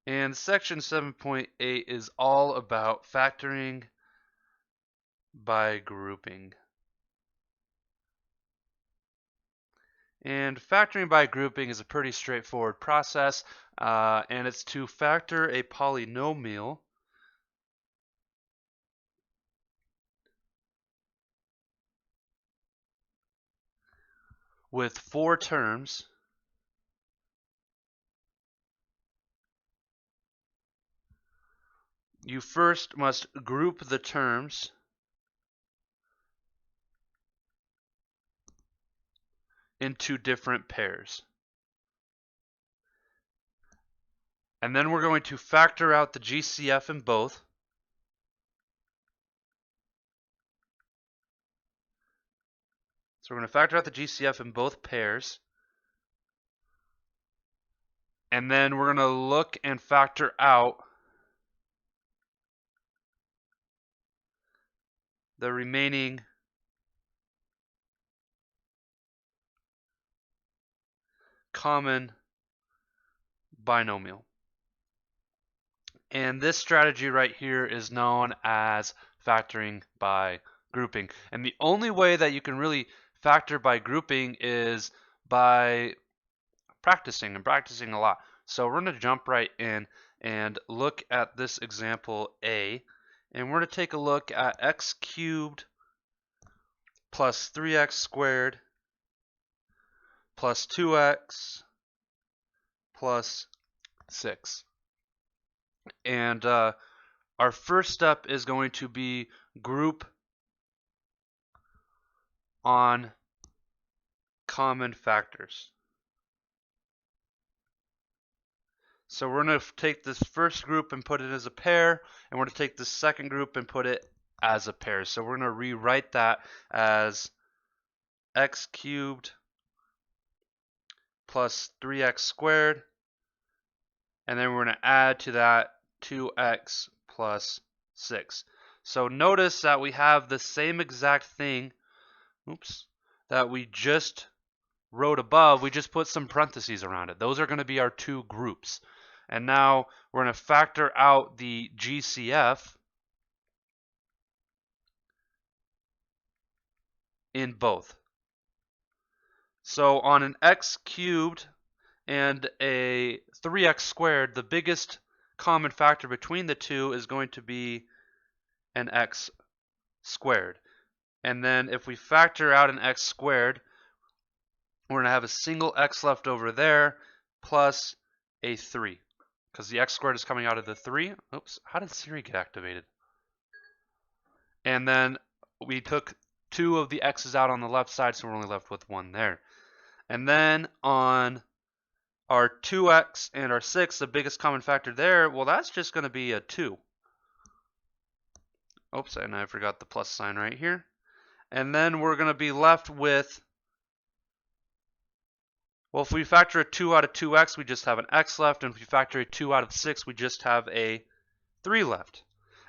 And section 7.8 is all about factoring by grouping. And factoring by grouping is a pretty straightforward process, and it's to factor a polynomial with 4 terms you first must group the terms into different pairs. And then we're going to factor out the GCF in both. So we're going to factor out the GCF in both pairs. And then we're going to look and factor out the remaining common binomial. And this strategy right here is known as factoring by grouping. And the only way that you can really factor by grouping is by practicing a lot. So we're going to jump right in and look at this example A. And we're going to take a look at x cubed plus 3x squared plus 2x plus 6. And our first step is going to be group on common factors. So we're going to take this first group and put it as a pair, and we're going to take the second group and put it as a pair. So we're going to rewrite that as x cubed plus 3x squared, and then we're going to add to that 2x plus 6. So notice that we have the same exact thing, that we just wrote above. We just put some parentheses around it. Those are going to be our two groups. And now we're going to factor out the GCF in both. So on an x cubed and a 3x squared, the biggest common factor between the two is going to be an x squared. And then if we factor out an x squared, we're going to have a single x left over there plus a 3. Because the x squared is coming out of the 3. Oops, how did Siri get activated? And then we took 2 of the x's out on the left side, so we're only left with 1 there. And then on our 2x and our 6, the biggest common factor there, well, that's just going to be a 2. Oops, and I forgot the plus sign right here. And then we're going to be left with, well, if we factor a 2 out of 2x, we just have an x left. And if we factor a 2 out of 6, we just have a 3 left.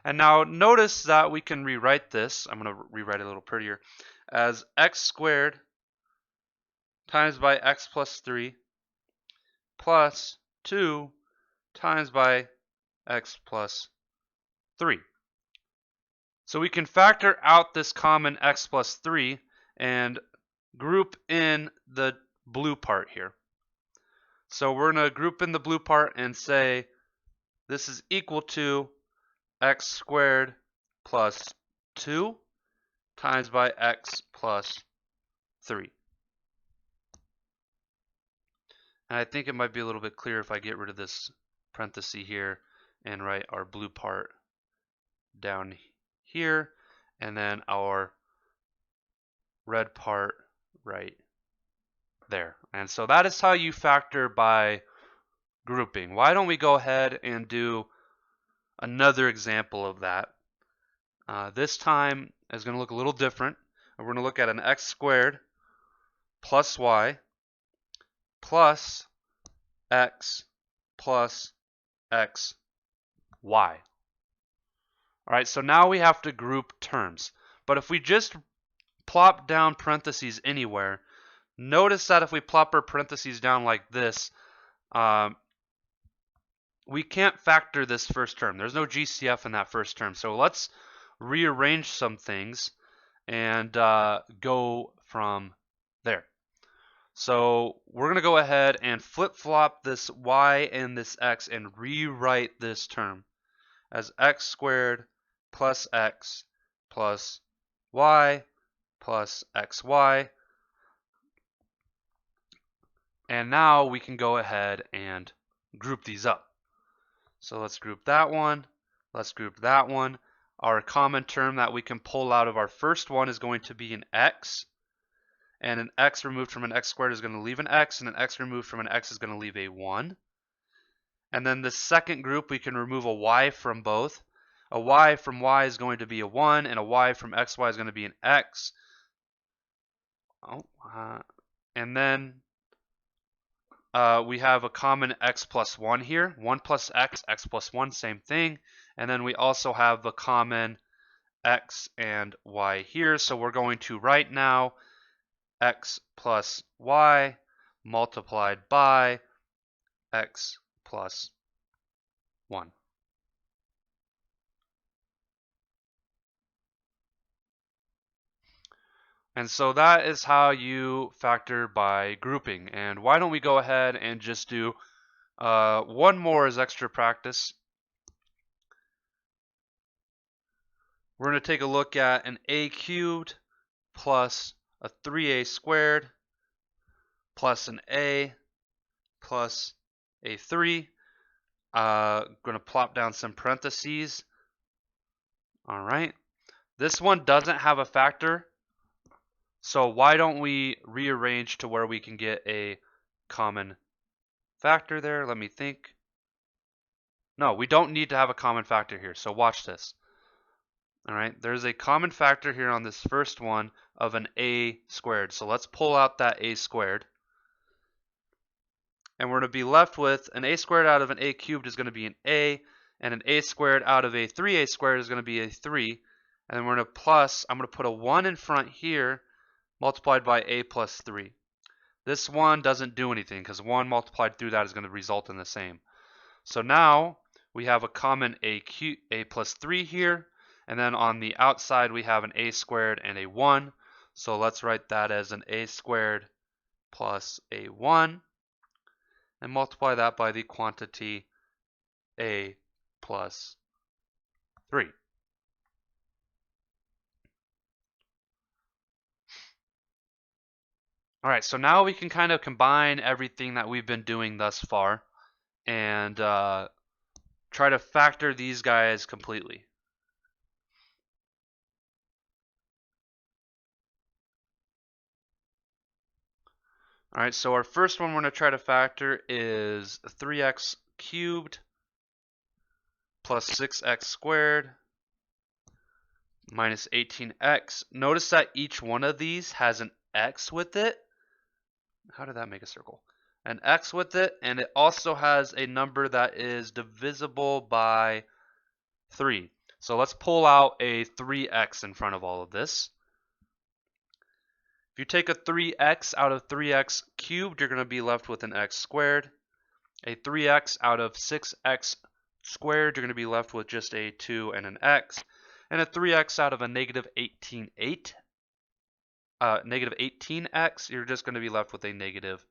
And now notice that we can rewrite this. I'm going to rewrite it a little prettier as x squared times by x plus 3 plus 2 times by x plus 3. So we can factor out this common x plus 3 and group in the blue part here. So we're going to group in the blue part and say this is equal to x squared plus 2 times by x plus 3. And I think it might be a little bit clearer if I get rid of this parenthesis here and write our blue part down here, and then our red part right there. And so that is how you factor by grouping. Why don't we go ahead and do another example of that? This time is going to look a little different. We're going to look at an x squared plus y plus x plus x y. All right, so now we have to group terms. But if we just plop down parentheses anywhere, notice that if we plop our parentheses down like this, we can't factor this first term. There's no GCF in that first term. So let's rearrange some things and go from there. So we're going to go ahead and flip-flop this y and this x and rewrite this term as x squared plus x plus y plus xy. And now we can go ahead and group these up. So let's group that one. Let's group that one. Our common term that we can pull out of our first one is going to be an x. And an x removed from an x squared is going to leave an x, and an x removed from an x is going to leave a 1. And then the second group, we can remove a y from both. A y from y is going to be a 1, and a y from xy is going to be an x. And then we have a common x plus 1 here. 1 plus x, x plus 1, same thing. And then we also have a common x and y here. So we're going to write now x plus y multiplied by x plus 1. And so that is how you factor by grouping. And why don't we go ahead and just do one more as extra practice. We're going to take a look at an a cubed plus a 3a squared plus an a plus a 3. Going to plop down some parentheses. All right. This one doesn't have a factor, so why don't we rearrange to where we can get a common factor there? Let me think. No, we don't need to have a common factor here, so watch this. All right, there's a common factor here on this first one of an a squared. So let's pull out that a squared. And we're going to be left with an a squared out of an a cubed is going to be an a, and an a squared out of a 3a squared is going to be a 3. And then we're going to plus, I'm going to put a 1 in front here, multiplied by a plus 3. This 1 doesn't do anything because 1 multiplied through that is going to result in the same. So now we have a common a plus 3 here. And then on the outside, we have an a squared and a 1. So let's write that as an a squared plus a 1. And multiply that by the quantity a plus 3. All right, so now we can kind of combine everything that we've been doing thus far and try to factor these guys completely. All right, so our first one we're going to try to factor is 3x cubed plus 6x squared minus 18x. Notice that each one of these has an x with it. How did that make a circle? An x with it, and it also has a number that is divisible by 3. So let's pull out a 3x in front of all of this. If you take a 3x out of 3x cubed, you're going to be left with an x squared. A 3x out of 6x squared, you're going to be left with just a 2 and an x. And a 3x out of a negative 18x, you're just going to be left with a negative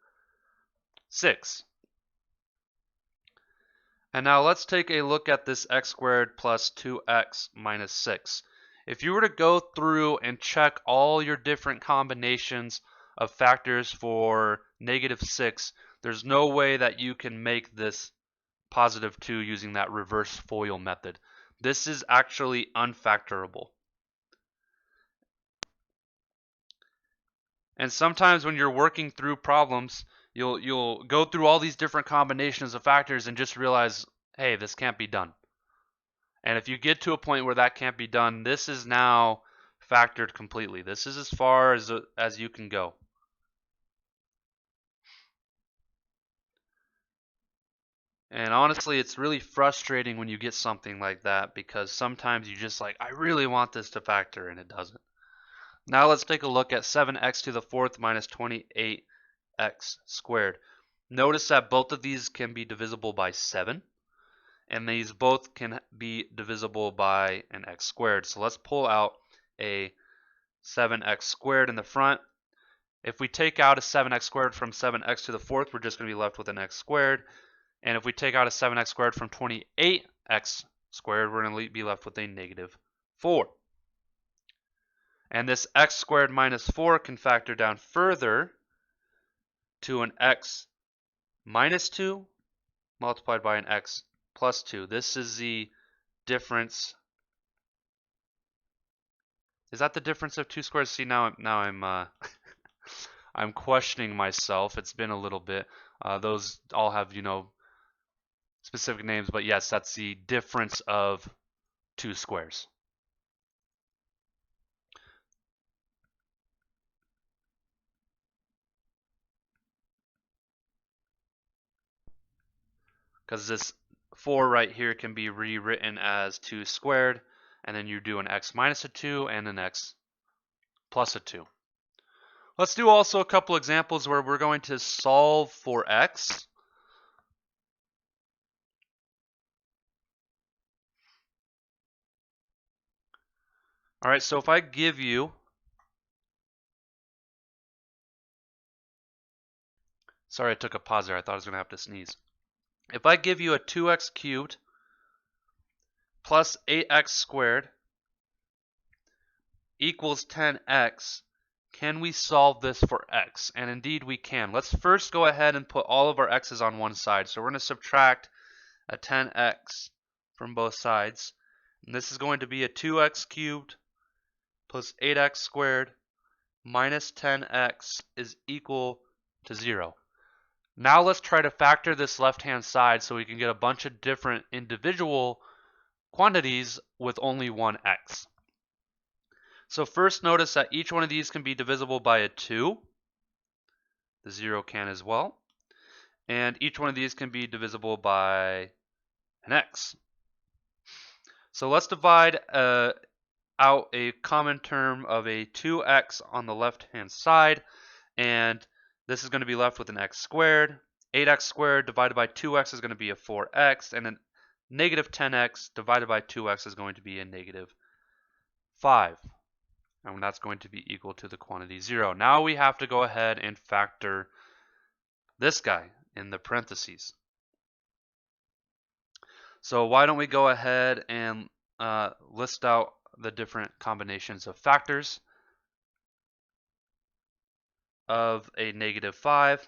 6. And now let's take a look at this x squared plus 2x minus 6. If you were to go through and check all your different combinations of factors for negative 6, there's no way that you can make this positive 2 using that reverse FOIL method. This is actually unfactorable. And sometimes when you're working through problems, you'll go through all these different combinations of factors and just realize, hey, this can't be done. And if you get to a point where that can't be done, this is now factored completely. This is as far as you can go. And honestly, it's really frustrating when you get something like that because sometimes you just like, I really want this to factor, and it doesn't. Now let's take a look at 7x to the 4th minus 28x squared. Notice that both of these can be divisible by 7. and these both can be divisible by an x squared. So let's pull out a 7x squared in the front. If we take out a 7x squared from 7x to the fourth, we're just going to be left with an x squared. And if we take out a 7x squared from 28x squared, we're going to be left with a negative 4. And this x squared minus 4 can factor down further to an x minus 2 multiplied by an x plus 2. This is the difference. Is that the difference of two squares? See, now I'm I'm questioning myself. It's been a little bit. Those all have, specific names, but yes, that's the difference of two squares. Because this 4 right here can be rewritten as 2 squared, and then you do an x minus a 2 and an x plus a 2. Let's do also a couple examples where we're going to solve for x. All right, so if I give you, sorry I took a pause there, I thought I was going to have to sneeze. If I give you a 2x cubed plus 8x squared equals 10x, can we solve this for x? And indeed we can. Let's first go ahead and put all of our x's on one side. So we're going to subtract a 10x from both sides. And this is going to be a 2x cubed plus 8x squared minus 10x is equal to 0. Now let's try to factor this left-hand side so we can get a bunch of different individual quantities with only one x. So first notice that each one of these can be divisible by a 2. The 0 can as well. And each one of these can be divisible by an x. So let's divide out a common term of a 2x on the left-hand side. And this is going to be left with an x squared. 8x squared divided by 2x is going to be a 4x. And then negative 10x divided by 2x is going to be a negative 5. And that's going to be equal to the quantity 0. Now we have to go ahead and factor this guy in the parentheses. So why don't we go ahead and list out the different combinations of factors of a negative 5.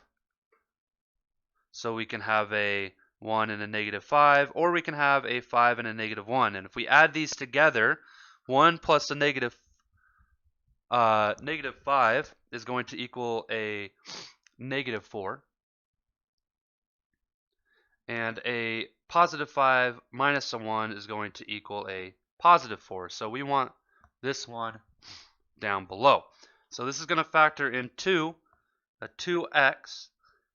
So we can have a 1 and a negative 5, or we can have a 5 and a negative 1. And if we add these together, 1 plus a negative 5 is going to equal a negative 4. And a positive 5 minus a 1 is going to equal a positive 4. So we want this one down below. So this is going to factor into a 2x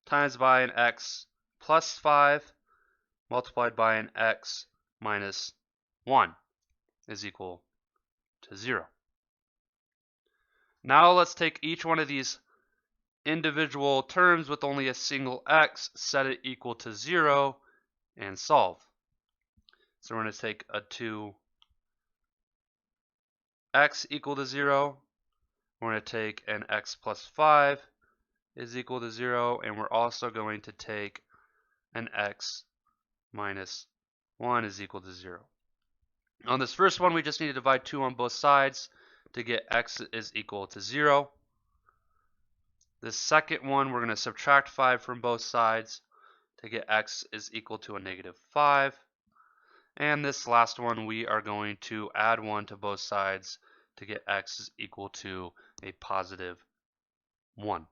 times by an x plus 5 multiplied by an x minus 1 is equal to 0. Now let's take each one of these individual terms with only a single x, set it equal to 0, and solve. So we're going to take a 2x equal to 0. We're going to take an x plus 5 is equal to 0, and we're also going to take an x minus 1 is equal to 0. On this first one, we just need to divide 2 on both sides to get x is equal to 0. This second one, we're going to subtract 5 from both sides to get x is equal to a negative 5. And this last one, we are going to add 1 to both sides to get x is equal to a positive 1.